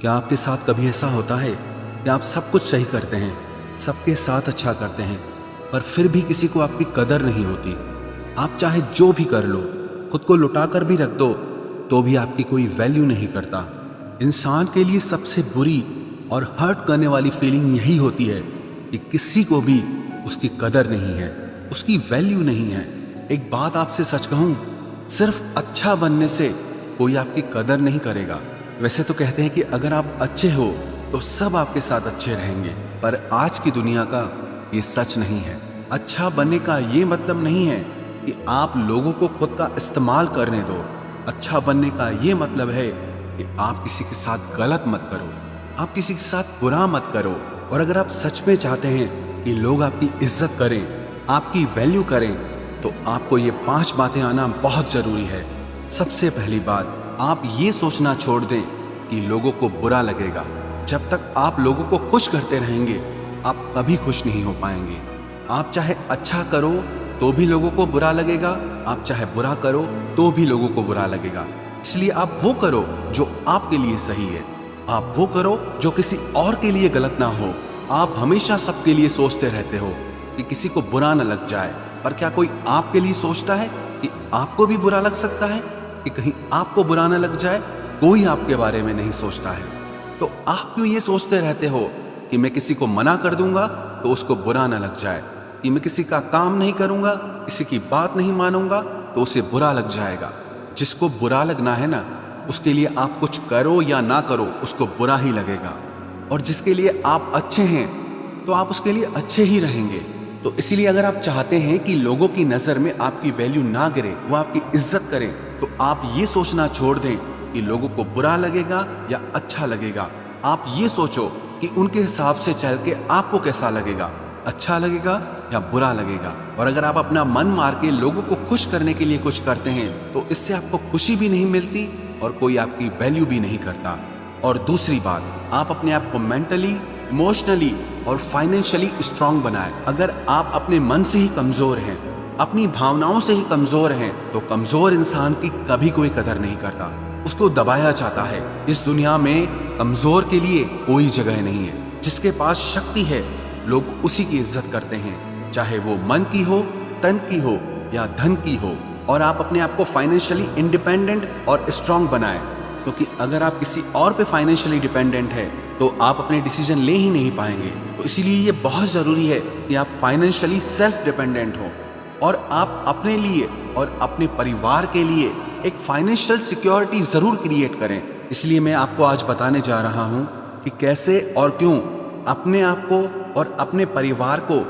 क्या आपके साथ कभी ऐसा होता है कि आप सब कुछ सही करते हैं, सबके साथ अच्छा करते हैं, पर फिर भी किसी को आपकी कदर नहीं होती? आप चाहे जो भी कर लो, खुद को लुटा कर भी रख दो, तो भी आपकी कोई वैल्यू नहीं करता। इंसान के लिए सबसे बुरी और हर्ट करने वाली फीलिंग यही होती है कि किसी को भी उसकी कदर नहीं है, उसकी वैल्यू नहीं है। एक बात आपसे सच कहूं, सिर्फ अच्छा बनने से कोई आपकी कदर नहीं करेगा। वैसे तो कहते हैं कि अगर आप अच्छे हो तो सब आपके साथ अच्छे रहेंगे, पर आज की दुनिया का ये सच नहीं है। अच्छा बनने का ये मतलब नहीं है कि आप लोगों को खुद का इस्तेमाल करने दो। अच्छा बनने का ये मतलब है कि आप किसी के साथ गलत मत करो, आप किसी के साथ बुरा मत करो। और अगर आप सच में चाहते हैं कि लोग आपकी इज्जत करें, आपकी वैल्यू करें, तो आपको ये 5 बातें आना बहुत ज़रूरी है। सबसे पहली बात, आप ये सोचना छोड़ दें कि लोगों को बुरा लगेगा। जब तक आप लोगों को खुश करते रहेंगे, आप कभी खुश नहीं हो पाएंगे। आप चाहे अच्छा करो तो भी लोगों को बुरा लगेगा, आप चाहे बुरा करो तो भी लोगों को बुरा लगेगा। इसलिए आप वो करो जो आपके लिए सही है, आप वो करो जो किसी और के लिए गलत ना हो। आप हमेशा सबके लिए सोचते रहते हो कि किसी को बुरा न लग जाए, पर क्या कोई आपके लिए सोचता है कि आपको भी बुरा लग सकता है, कि कहीं आपको बुरा न लग जाए? कोई आपके बारे में नहीं सोचता है। तो आप क्यों ये सोचते रहते हो कि मैं किसी को मना कर दूंगा तो उसको बुरा न लग जाए, कि मैं किसी का काम नहीं करूंगा, किसी की बात नहीं मानूंगा तो उसे बुरा लग जाएगा? जिसको बुरा लगना है ना, उसके लिए आप कुछ करो या ना करो, उसको बुरा ही लगेगा। और जिसके लिए आप अच्छे हैं तो आप उसके लिए अच्छे ही रहेंगे। तो इसीलिए अगर आप चाहते हैं कि लोगों की नज़र में आपकी वैल्यू ना गिरे, वो आपकी इज्जत करें, तो आप ये सोचना छोड़ दें कि लोगों को बुरा लगेगा या अच्छा लगेगा। आप ये सोचो कि उनके हिसाब से चल के आपको कैसा लगेगा, अच्छा लगेगा या बुरा लगेगा। और अगर आप अपना मन मार के लोगों को खुश करने के लिए कुछ करते हैं, तो इससे आपको खुशी भी नहीं मिलती और कोई आपकी वैल्यू भी नहीं करता। और दूसरी बात, आप अपने आप को मेंटली, इमोशनली और फाइनेंशियली स्ट्रांग बनाएं। अगर आप अपने मन से ही कमजोर हैं, अपनी भावनाओं से ही कमजोर हैं, तो कमजोर इंसान की कभी कोई कदर नहीं करता, उसको दबाया जाता है। इस दुनिया में कमजोर के लिए कोई जगह नहीं है। जिसके पास शक्ति है, लोग उसी की इज्जत करते हैं, चाहे वो मन की हो, तन की हो या धन की हो। और आप अपने आप को फाइनेंशियली इंडिपेंडेंट और स्ट्रांग बनाएं, क्योंकि अगर आप किसी और पे फाइनेंशियली डिपेंडेंट है तो आप अपने डिसीजन ले ही नहीं पाएंगे। तो इसीलिए ये बहुत ज़रूरी है कि आप फाइनेंशियली सेल्फ डिपेंडेंट हो और आप अपने लिए और अपने परिवार के लिए एक फाइनेंशियल सिक्योरिटी ज़रूर क्रिएट करें। इसलिए मैं आपको आज बताने जा रहा हूँ कि कैसे और क्यों अपने आप को और अपने परिवार को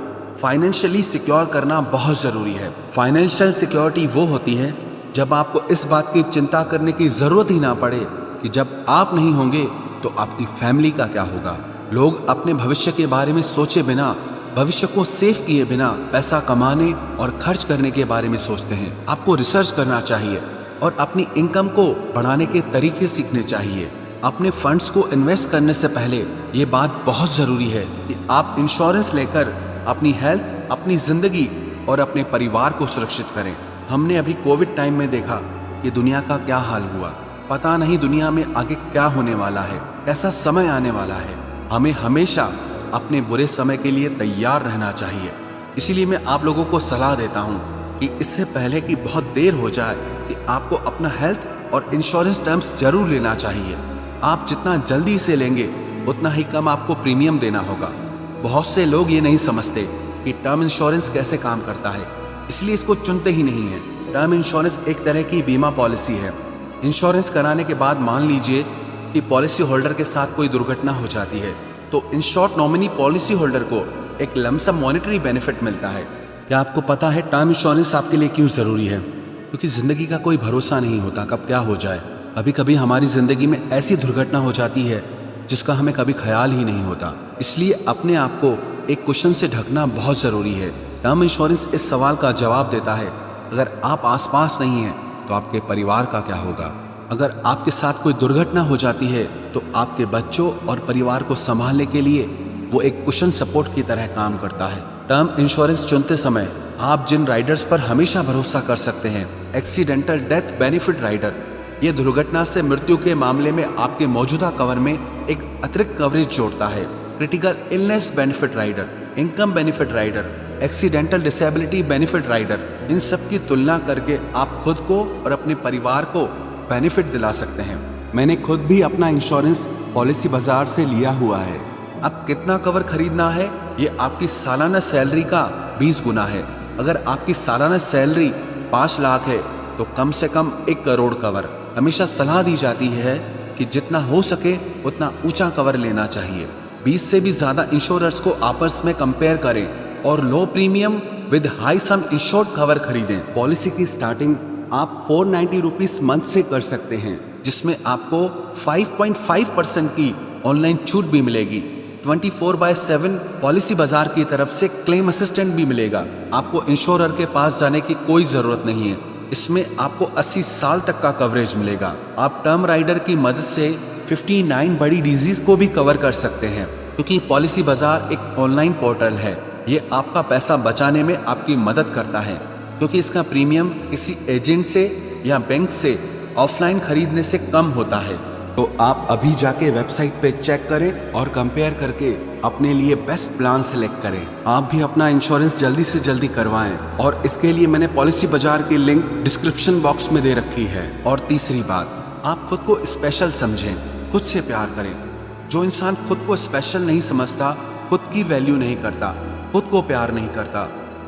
फाइनेंशियली सिक्योर करना बहुत ज़रूरी है। फाइनेंशियल सिक्योरिटी वो होती है जब आपको इस बात की चिंता करने की ज़रूरत ही ना पड़े कि जब आप नहीं होंगे तो आपकी फैमिली का क्या होगा। लोग अपने भविष्य के बारे में सोचे बिना, भविष्य को सेव किए बिना पैसा कमाने और खर्च करने के बारे में सोचते हैं। आपको रिसर्च करना चाहिए और अपनी इनकम को बढ़ाने के तरीके सीखने चाहिए। अपने फंड्स को इन्वेस्ट करने से पहले ये बात बहुत ज़रूरी है कि आप इंश्योरेंस लेकर अपनी हेल्थ, अपनी ज़िंदगी और अपने परिवार को सुरक्षित करें। हमने अभी कोविड टाइम में देखा कि दुनिया का क्या हाल हुआ। पता नहीं दुनिया में आगे क्या होने वाला है, ऐसा समय आने वाला है। हमें हमेशा अपने बुरे समय के लिए तैयार रहना चाहिए। इसीलिए मैं आप लोगों को सलाह देता हूँ कि इससे पहले कि बहुत देर हो जाए, कि आपको अपना हेल्थ और इंश्योरेंस टर्म्स जरूर लेना चाहिए। आप जितना जल्दी इसे लेंगे उतना ही कम आपको प्रीमियम देना होगा। बहुत से लोग ये नहीं समझते कि टर्म इंश्योरेंस कैसे काम करता है, इसलिए इसको चुनते ही नहीं है। टर्म इंश्योरेंस एक तरह की बीमा पॉलिसी है। इंश्योरेंस कराने के बाद मान लीजिए कि पॉलिसी होल्डर के साथ कोई दुर्घटना हो जाती है, तो इंश्योर्ड नॉमिनी पॉलिसी होल्डर को एक लमसम मॉनेटरी बेनिफिट मिलता है। क्या आपको पता है टर्म इंश्योरेंस आपके लिए क्यों ज़रूरी है? क्योंकि ज़िंदगी का कोई भरोसा नहीं होता, कब क्या हो जाए। कभी कभी हमारी ज़िंदगी में ऐसी दुर्घटना हो जाती है जिसका हमें कभी ख्याल ही नहीं होता। इसलिए अपने आप को एक कुशन से ढकना बहुत ज़रूरी है। टर्म इंश्योरेंस इस सवाल का जवाब देता है, अगर आप आसपास नहीं हैं तो आपके परिवार का क्या होगा। अगर आपके साथ कोई दुर्घटना हो जाती है तो आपके बच्चों और परिवार को संभालने के लिए वो एक कुशन सपोर्ट की तरह काम करता है। टर्म इंश्योरेंस चुनते समय आप जिन राइडर्स पर हमेशा भरोसा कर सकते हैं, एक्सीडेंटल डेथ बेनिफिट राइडर, ये दुर्घटना से मृत्यु के मामले में आपके मौजूदा कवर में एक अतिरिक्त कवरेज जोड़ता है। Critical illness benefit rider, income benefit rider, accidental disability benefit rider, इन सब की तुलना करके आप खुद को और अपने परिवार को बेनिफिट दिला सकते हैं। मैंने खुद भी अपना इंश्योरेंस पॉलिसी बाजार से लिया हुआ है। अब कितना कवर खरीदना है ये आपकी सालाना सैलरी का 20 गुना है। अगर आपकी सालाना सैलरी 5 लाख है तो कम से कम 1 करोड़ कवर। हमेशा सलाह दी जाती है कि जितना हो सके उतना ऊंचा कवर लेना चाहिए। 20 से भी ज़्यादा इंश्योरर्स को आपस में कंपेयर करें और low premium with high sum insured cover खरीदें। पॉलिसी की स्टार्टिंग आप 490 रुपीज़ मंथ से कर सकते हैं, जिसमें आपको 5.5% की ऑनलाइन छूट भी मिलेगी। 24/7 पॉलिसी बाजार की तरफ से क्लेम असिस्टेंट भी मिलेगा। आपको इंश्योरर के पास जाने की कोई ज़रूरत नहीं है। इसमें आपको 80 साल तक का कवरेज मिलेगा। आप टर्म राइडर की मदद से 59 बड़ी डिजीज को भी कवर कर सकते हैं, क्योंकि पॉलिसी बाजार एक ऑनलाइन पोर्टल है। ये आपका पैसा बचाने में आपकी मदद करता है, क्योंकि इसका प्रीमियम किसी एजेंट से या बैंक से ऑफलाइन खरीदने से कम होता है। तो आप अभी जाके वेबसाइट पे चेक करें और कंपेयर करके अपने लिए बेस्ट प्लान सिलेक्ट करें। आप भी अपना इंश्योरेंस जल्दी से जल्दी करवाएं, और इसके लिए मैंने पॉलिसी बाजार की लिंक डिस्क्रिप्शन बॉक्स में दे रखी है। और तीसरी बात, आप खुद को स्पेशल समझें, खुद से प्यार करें। जो इंसान खुद को स्पेशल नहीं समझता, खुद की वैल्यू नहीं करता, खुद को प्यार नहीं करता,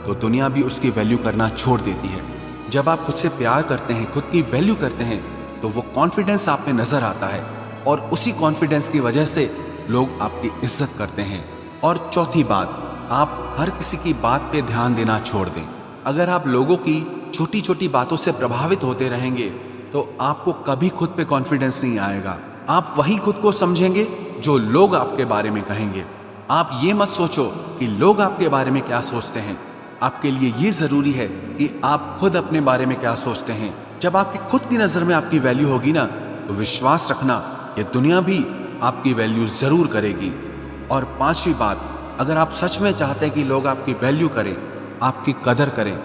तो दुनिया भी उसकी वैल्यू करना छोड़ देती है। जब आप खुद से प्यार करते हैं, खुद की वैल्यू करते हैं, तो वो कॉन्फिडेंस आप में नजर आता है, और उसी कॉन्फिडेंस की वजह से लोग आपकी इज्जत करते हैं। और चौथी बात, आप हर किसी की बात पे ध्यान देना छोड़ दें। अगर आप लोगों की छोटी छोटी बातों से प्रभावित होते रहेंगे तो आपको कभी खुद पे कॉन्फिडेंस नहीं आएगा। आप वही खुद को समझेंगे जो लोग आपके बारे में कहेंगे। आप ये मत सोचो कि लोग आपके बारे में क्या सोचते हैं। आपके लिए ये जरूरी है कि आप खुद अपने बारे में क्या सोचते हैं। जब आपकी खुद की नजर में आपकी वैल्यू होगी ना, तो विश्वास रखना ये दुनिया भी आपकी वैल्यू जरूर करेगी। और पांचवी बात, अगर आप सच में चाहते हैं कि लोग आपकी वैल्यू करें, आपकी कदर करें,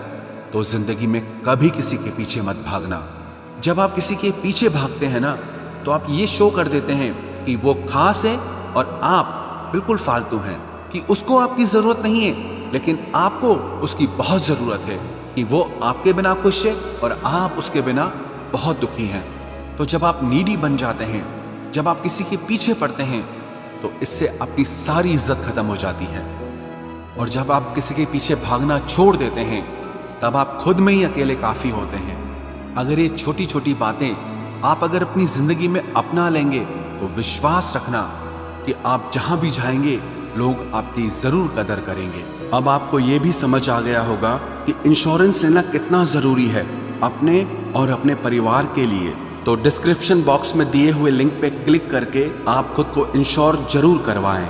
तो जिंदगी में कभी किसी के पीछे मत भागना। जब आप किसी के पीछे भागते हैं ना, तो आप ये शो कर देते हैं कि वो खास है और आप बिल्कुल फालतू हैं, कि उसको आपकी जरूरत नहीं है लेकिन आपको उसकी बहुत जरूरत है, कि वो आपके बिना खुश है और आप उसके बिना बहुत दुखी हैं। तो जब आप नीडी बन जाते हैं, जब आप किसी के पीछे पड़ते हैं, तो इससे आपकी सारी इज्जत खत्म हो जाती है। और जब आप किसी के पीछे भागना छोड़ देते हैं, तब आप खुद में ही अकेले काफी होते हैं। अगर ये छोटी छोटी बातें आप अगर अपनी जिंदगी में अपना लेंगे, तो विश्वास रखना कि आप जहां भी जाएंगे लोग आपकी जरूर कदर करेंगे। अब आपको ये भी समझ आ गया होगा कि इंश्योरेंस लेना कितना जरूरी है अपने और अपने परिवार के लिए। तो डिस्क्रिप्शन बॉक्स में दिए हुए लिंक पे क्लिक करके आप खुद को इंश्योर जरूर करवाएं।